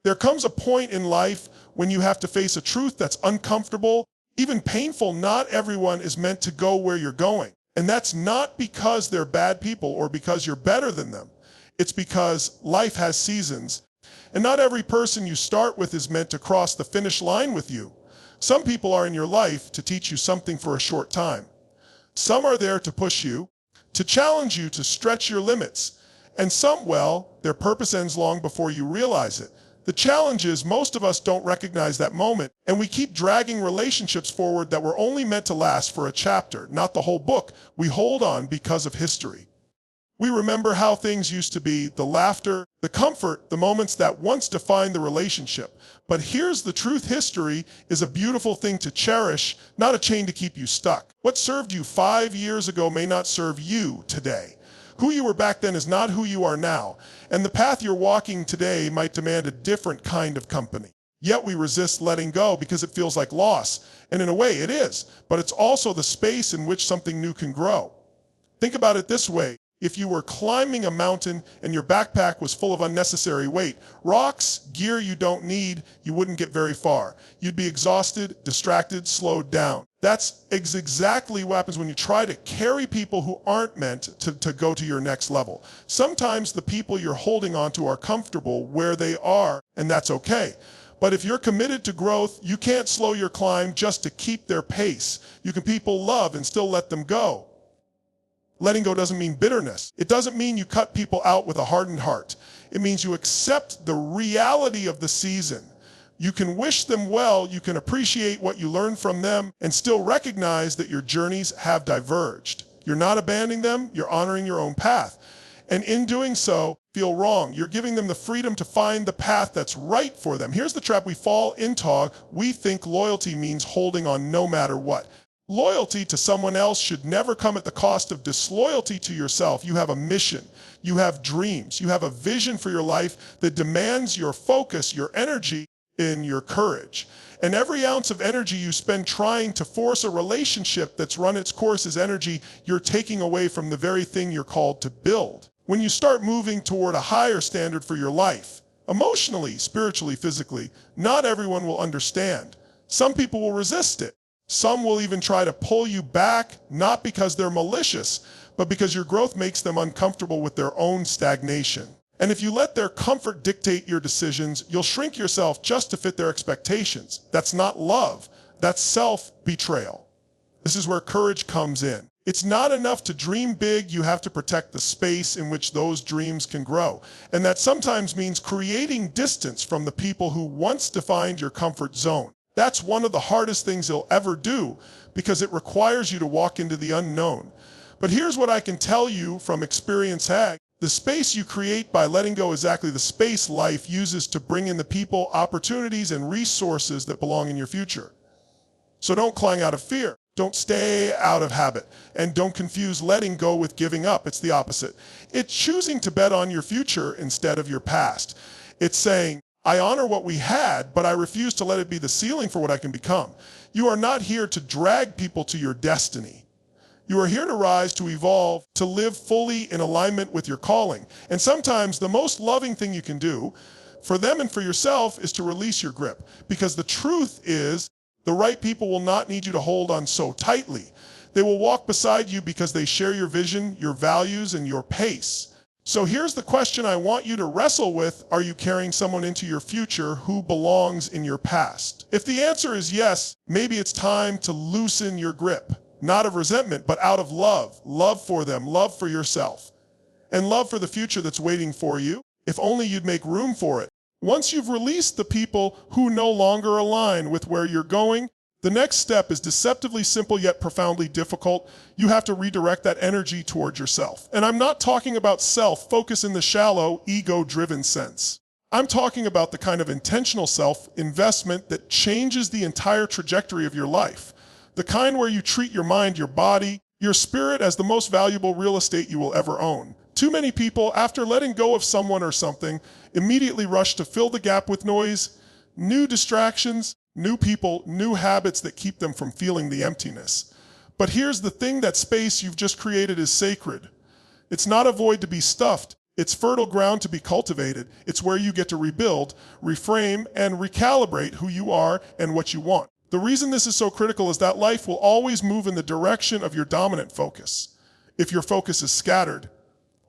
There comes a point in life when you have to face a truth that's uncomfortable, even painful. Not everyone is meant to go where you're going. And that's not because they're bad people or because you're better than them. It's because life has seasons. And not every person you start with is meant to cross the finish line with you. Some people are in your life to teach you something for a short time. Some are there to push you, to challenge you, to stretch your limits. And some, well, their purpose ends long before you realize it. The challenge is most of us don't recognize that moment, and we keep dragging relationships forward that were only meant to last for a chapter, not the whole book. We hold on because of history. We remember how things used to be, the laughter, the comfort, the moments that once defined the relationship. But here's the truth: history is a beautiful thing to cherish, not a chain to keep you stuck. What served you 5 years ago may not serve you today. Who you were back then is not who you are now, and the path you're walking today might demand a different kind of company. Yet we resist letting go because it feels like loss, and in a way it is, but it's also the space in which something new can grow. Think about it this way. If you were climbing a mountain and your backpack was full of unnecessary weight, rocks, gear you don't need, you wouldn't get very far. You'd be exhausted, distracted, slowed down. That's exactly what happens when you try to carry people who aren't meant to go to your next level. Sometimes the people you're holding onto are comfortable where they are, and that's okay. But if you're committed to growth, you can't slow your climb just to keep their pace. You can people love and still let them go. Letting go doesn't mean bitterness. It doesn't mean you cut people out with a hardened heart. It means you accept the reality of the season. You can wish them well, you can appreciate what you learned from them, and still recognize that your journeys have diverged. You're not abandoning them, you're honoring your own path. And in doing so, feel wrong. You're giving them the freedom to find the path that's right for them. Here's the trap we fall into. We think loyalty means holding on no matter what. Loyalty to someone else should never come at the cost of disloyalty to yourself. You have a mission, you have dreams, you have a vision for your life that demands your focus, your energy, and your courage. And every ounce of energy you spend trying to force a relationship that's run its course as energy, you're taking away from the very thing you're called to build. When you start moving toward a higher standard for your life, emotionally, spiritually, physically, not everyone will understand. Some people will resist it. Some will even try to pull you back, not because they're malicious, but because your growth makes them uncomfortable with their own stagnation. And if you let their comfort dictate your decisions, you'll shrink yourself just to fit their expectations. That's not love. That's self-betrayal. This is where courage comes in. It's not enough to dream big. You have to protect the space in which those dreams can grow. And that sometimes means creating distance from the people who once defined your comfort zone. That's one of the hardest things you'll ever do because it requires you to walk into the unknown. But here's what I can tell you from experience. The space you create by letting go is exactly the space life uses to bring in the people, opportunities, and resources that belong in your future. So don't cling out of fear. Don't stay out of habit. And don't confuse letting go with giving up. It's the opposite. It's choosing to bet on your future instead of your past. It's saying, I honor what we had, but I refuse to let it be the ceiling for what I can become. You are not here to drag people to your destiny. You are here to rise, to evolve, to live fully in alignment with your calling. And sometimes the most loving thing you can do for them and for yourself is to release your grip. Because the truth is, the right people will not need you to hold on so tightly. They will walk beside you because they share your vision, your values, and your pace. So here's the question I want you to wrestle with. Are you carrying someone into your future who belongs in your past? If the answer is yes, maybe it's time to loosen your grip. Not of resentment, but out of love. Love for them, love for yourself, and love for the future that's waiting for you, if only you'd make room for it. Once you've released the people who no longer align with where you're going, the next step is deceptively simple yet profoundly difficult. You have to redirect that energy toward yourself. And I'm not talking about self-focus in the shallow, ego-driven sense. I'm talking about the kind of intentional self-investment that changes the entire trajectory of your life. The kind where you treat your mind, your body, your spirit as the most valuable real estate you will ever own. Too many people, after letting go of someone or something, immediately rush to fill the gap with noise, new distractions, new people, new habits that keep them from feeling the emptiness. But here's the thing: that space you've just created is sacred. It's not a void to be stuffed. It's fertile ground to be cultivated. It's where you get to rebuild, reframe, and recalibrate who you are and what you want. The reason this is so critical is that life will always move in the direction of your dominant focus. If your focus is scattered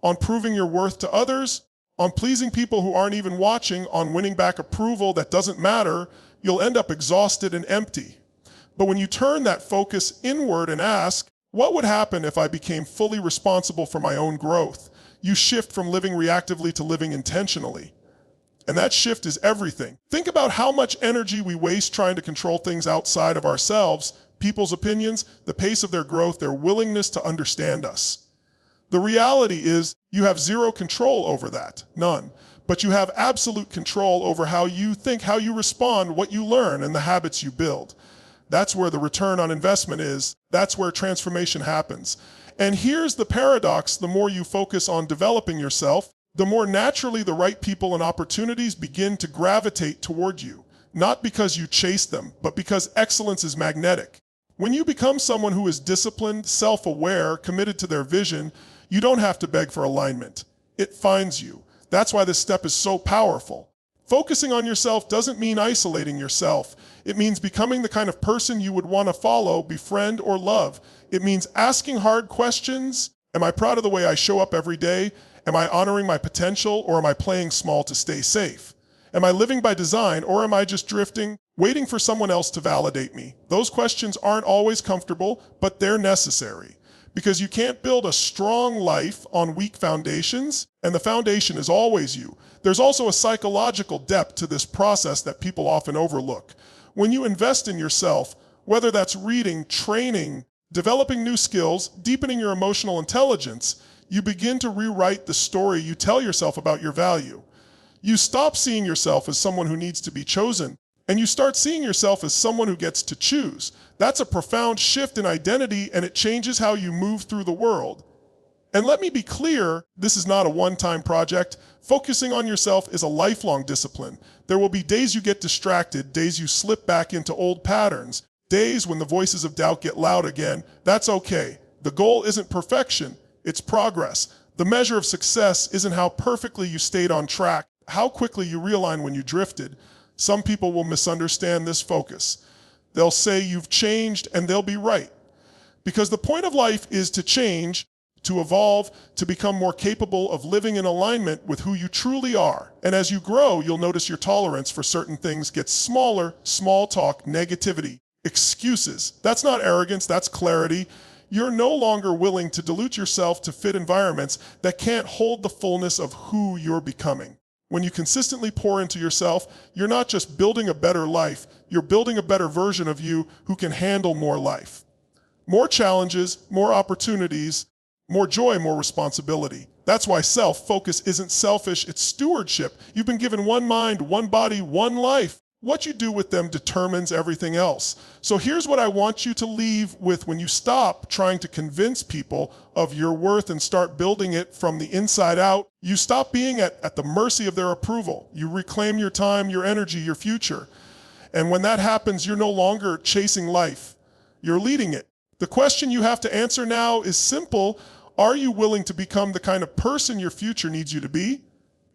on proving your worth to others, on pleasing people who aren't even watching, on winning back approval that doesn't matter, you'll end up exhausted and empty. But when you turn that focus inward and ask, what would happen if I became fully responsible for my own growth? You shift from living reactively to living intentionally. And that shift is everything. Think about how much energy we waste trying to control things outside of ourselves, people's opinions, the pace of their growth, their willingness to understand us. The reality is you have zero control over that, none. But you have absolute control over how you think, how you respond, what you learn, and the habits you build. That's where the return on investment is. That's where transformation happens. And here's the paradox: the more you focus on developing yourself, the more naturally the right people and opportunities begin to gravitate toward you. Not because you chase them, but because excellence is magnetic. When you become someone who is disciplined, self-aware, committed to their vision, you don't have to beg for alignment. It finds you. That's why this step is so powerful. Focusing on yourself doesn't mean isolating yourself. It means becoming the kind of person you would want to follow, befriend, or love. It means asking hard questions. Am I proud of the way I show up every day? Am I honoring my potential, or am I playing small to stay safe? Am I living by design, or am I just drifting, waiting for someone else to validate me? Those questions aren't always comfortable, but they're necessary. Because you can't build a strong life on weak foundations, and the foundation is always you. There's also a psychological depth to this process that people often overlook. When you invest in yourself, whether that's reading, training, developing new skills, deepening your emotional intelligence, you begin to rewrite the story you tell yourself about your value. You stop seeing yourself as someone who needs to be chosen, and you start seeing yourself as someone who gets to choose. That's a profound shift in identity, and it changes how you move through the world. And let me be clear, this is not a one-time project. Focusing on yourself is a lifelong discipline. There will be days you get distracted, days you slip back into old patterns, days when the voices of doubt get loud again. That's okay. The goal isn't perfection, it's progress. The measure of success isn't how perfectly you stayed on track, how quickly you realign when you drifted. Some people will misunderstand this focus. They'll say you've changed, and they'll be right. Because the point of life is to change, to evolve, to become more capable of living in alignment with who you truly are. And as you grow, you'll notice your tolerance for certain things gets smaller. Small talk, negativity, excuses. That's not arrogance, that's clarity. You're no longer willing to dilute yourself to fit environments that can't hold the fullness of who you're becoming. When you consistently pour into yourself, you're not just building a better life, you're building a better version of you who can handle more life. More challenges, more opportunities, more joy, more responsibility. That's why self-focus isn't selfish, it's stewardship. You've been given one mind, one body, one life. What you do with them determines everything else. So here's what I want you to leave with when you stop trying to convince people of your worth and start building it from the inside out. You stop being at the mercy of their approval. You reclaim your time, your energy, your future. And when that happens, you're no longer chasing life. You're leading it. The question you have to answer now is simple. Are you willing to become the kind of person your future needs you to be?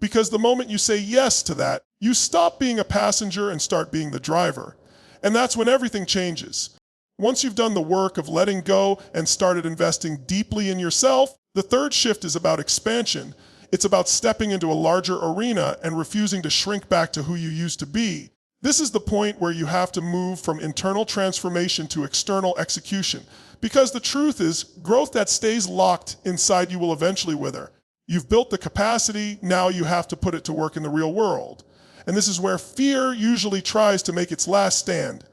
Because the moment you say yes to that, you stop being a passenger and start being the driver. And that's when everything changes. Once you've done the work of letting go and started investing deeply in yourself, the third shift is about expansion. It's about stepping into a larger arena and refusing to shrink back to who you used to be. This is the point where you have to move from internal transformation to external execution. Because the truth is, growth that stays locked inside you will eventually wither. You've built the capacity, now you have to put it to work in the real world. And this is where fear usually tries to make its last stand.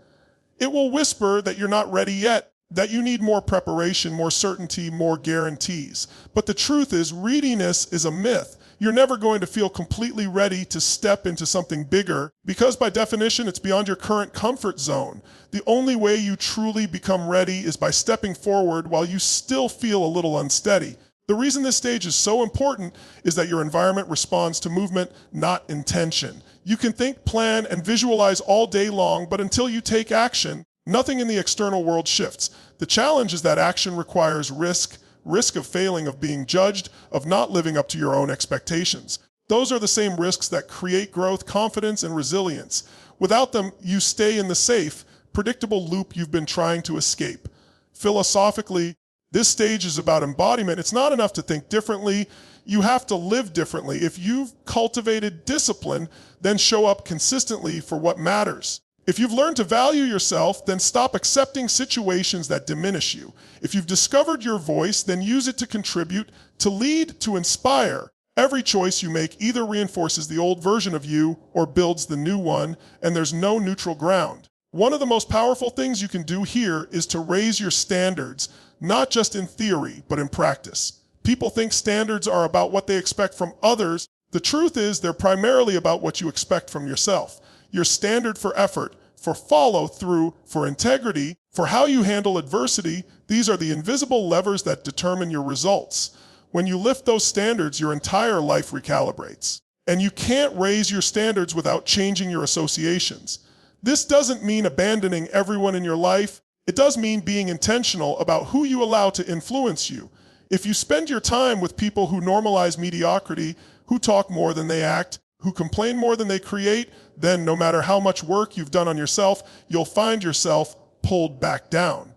It will whisper that you're not ready yet, that you need more preparation, more certainty, more guarantees. But the truth is, readiness is a myth. You're never going to feel completely ready to step into something bigger because by definition, it's beyond your current comfort zone. The only way you truly become ready is by stepping forward while you still feel a little unsteady. The reason this stage is so important is that your environment responds to movement, not intention. You can think, plan, and visualize all day long, but until you take action, nothing in the external world shifts. The challenge is that action requires risk, risk of failing, of being judged, of not living up to your own expectations. Those are the same risks that create growth, confidence, and resilience. Without them, you stay in the safe, predictable loop you've been trying to escape. Philosophically, this stage is about embodiment. It's not enough to think differently. You have to live differently. If you've cultivated discipline, then show up consistently for what matters. If you've learned to value yourself, then stop accepting situations that diminish you. If you've discovered your voice, then use it to contribute, to lead, to inspire. Every choice you make either reinforces the old version of you or builds the new one, and there's no neutral ground. One of the most powerful things you can do here is to raise your standards, not just in theory, but in practice. People think standards are about what they expect from others. The truth is they're primarily about what you expect from yourself. Your standard for effort, for follow-through, for integrity, for how you handle adversity, these are the invisible levers that determine your results. When you lift those standards, your entire life recalibrates. And you can't raise your standards without changing your associations. This doesn't mean abandoning everyone in your life. It does mean being intentional about who you allow to influence you. If you spend your time with people who normalize mediocrity, who talk more than they act, who complain more than they create, then no matter how much work you've done on yourself, you'll find yourself pulled back down.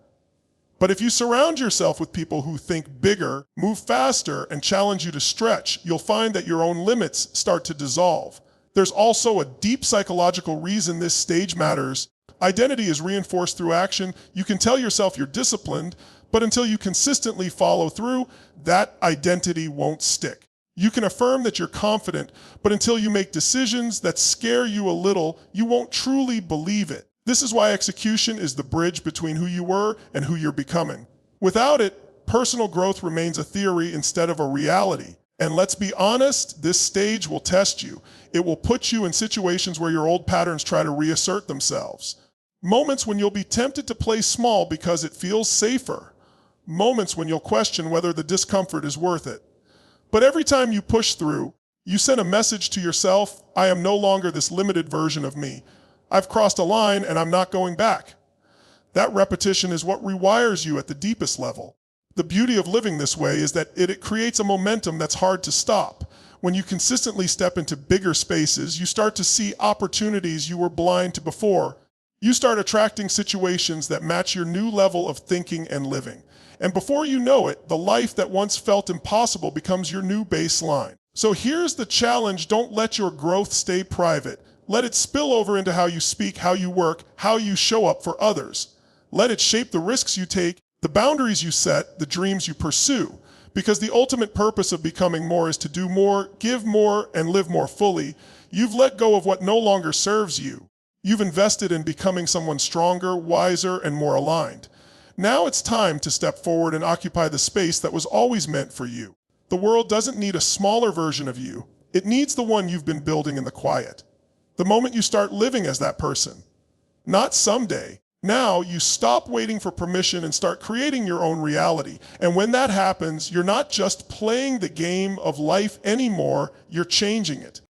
But if you surround yourself with people who think bigger, move faster, and challenge you to stretch, you'll find that your own limits start to dissolve. There's also a deep psychological reason this stage matters. Identity is reinforced through action. You can tell yourself you're disciplined, but until you consistently follow through, that identity won't stick. You can affirm that you're confident, but until you make decisions that scare you a little, you won't truly believe it. This is why execution is the bridge between who you were and who you're becoming. Without it, personal growth remains a theory instead of a reality. And let's be honest, this stage will test you. It will put you in situations where your old patterns try to reassert themselves. Moments when you'll be tempted to play small because it feels safer. Moments when you'll question whether the discomfort is worth it. But every time you push through, you send a message to yourself, I am no longer this limited version of me. I've crossed a line and I'm not going back. That repetition is what rewires you at the deepest level. The beauty of living this way is that it creates a momentum that's hard to stop. When you consistently step into bigger spaces, you start to see opportunities you were blind to before. You start attracting situations that match your new level of thinking and living. And before you know it, the life that once felt impossible becomes your new baseline. So here's the challenge: don't let your growth stay private. Let it spill over into how you speak, how you work, how you show up for others. Let it shape the risks you take, the boundaries you set, the dreams you pursue. Because the ultimate purpose of becoming more is to do more, give more, and live more fully. You've let go of what no longer serves you. You've invested in becoming someone stronger, wiser, and more aligned. Now it's time to step forward and occupy the space that was always meant for you. The world doesn't need a smaller version of you. It needs the one you've been building in the quiet. The moment you start living as that person. Not someday. Now you stop waiting for permission and start creating your own reality. And when that happens, you're not just playing the game of life anymore, you're changing it.